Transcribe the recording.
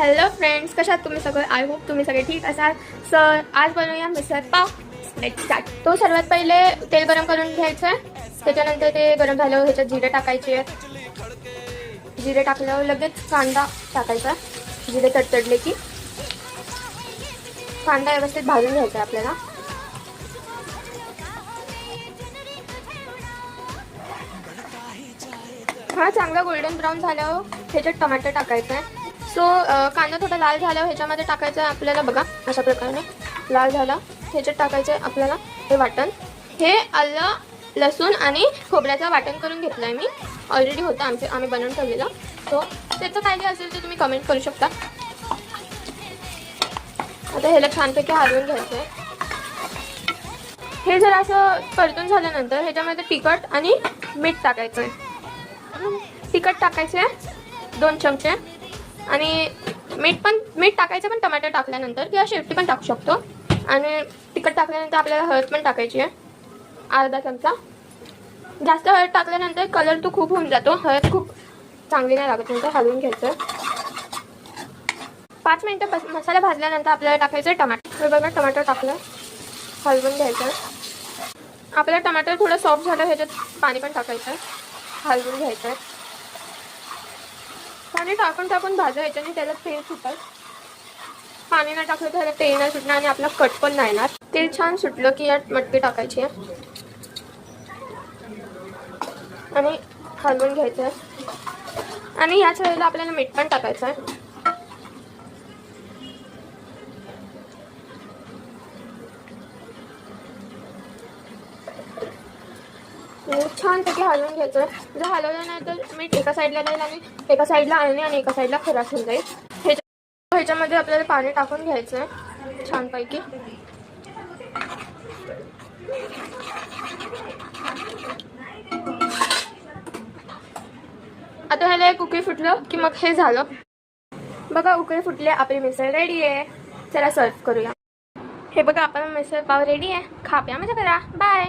Hello friends, कशा आहात तुम्ही सगळे? आय होप तुम्ही सगळे ठीक असाल. सर आज बनवूया मिसळ पाव. Let's start. तो सर्वात पहिले तेल गरम करून घ्यायचं आहे. त्याच्यानंतर ते गरम झाल्यावर ह्याच्यात जिरे टाकायचे. जिरे टाकल्यावर लगेच कांदा टाकायचा. जिरे तडतडले की कांदा व्यवस्थित भाजून घ्यायचा आहे आपल्याला. हा चांगला गोल्डन ब्राऊन झाल्यावर ह्याच्यात टमाटर टाकायचं आहे. सो कांदा थोडा लाल झाल्यावर ह्याच्यामध्ये टाकायचं आहे आपल्याला. बघा अशा प्रकारे लाल झाला. ह्याच्यात टाकायचं आहे आपल्याला हे वाटण. हे आलं लसूण आणि खोबऱ्याचं वाटण करून घेतलं आहे मी. ऑलरेडी होतं आम्ही बनवून ठेवलेलं. सो त्याचं काय जे असेल ते तुम्ही कमेंट करू शकता. आता ह्याला छानपैकी हलवून घ्यायचं आहे. हे जर असं परतून झाल्यानंतर ह्याच्यामध्ये तिखट आणि मीठ टाकायचं आहे. तिखट टाकायचं आहे 2 चमचे आणि मीठ टाकायचं पण टमाटर टाकल्यानंतर, किंवा शेवटी पण टाकू शकतो. आणि तिखट टाकल्यानंतर आपल्याला हळद पण टाकायची आहे अर्धा चमचा. जास्त हळद टाकल्यानंतर कलर तो खूप होऊन जातो. हळद खूप चांगली नाही लागत. नंतर हलवून घ्यायचं. 5 मिनिटं मसाला भाजल्यानंतर आपल्याला टाकायचं टमाटर. हे बघा टमाटर टाकलं, हलवून घ्यायचं. आपल्याला टमाटर थोडं सॉफ्ट झालं ह्याच्यात पाणी पण टाकायचं, हलवून घ्यायचं. पाणी टाकून भाजायचं आणि त्याला तेल सुटेल. पाणी नाही टाकलं तर त्याला तेल नाही सुटणार आणि आपला कट पण नाही येणार. तेल छान सुटलं की यात मटकी टाकायची आणि हलवून घ्यायचं. आणि याच वेळेला आपल्याला मीठ पण टाकायचं आहे. छानपैकी हलवून घ्यायचं. जर हलवलं नाही तर मीठ एका साईडला जाईल आणि एका साईडला आणि एका साईडला खराब होऊन जाईल. ह्याच्यामध्ये आपल्याला पाणी टाकून घ्यायचं आहे छानपैकी. आता ह्याला एक उकळी फुटलं की मग हे झालं. बघा उकळी फुटले, आपली मिसळ रेडी आहे. चला सर्व करूया. हे बघा आपण मिसळ पाव रेडी आहे. खा प्या मजा करा. बाय.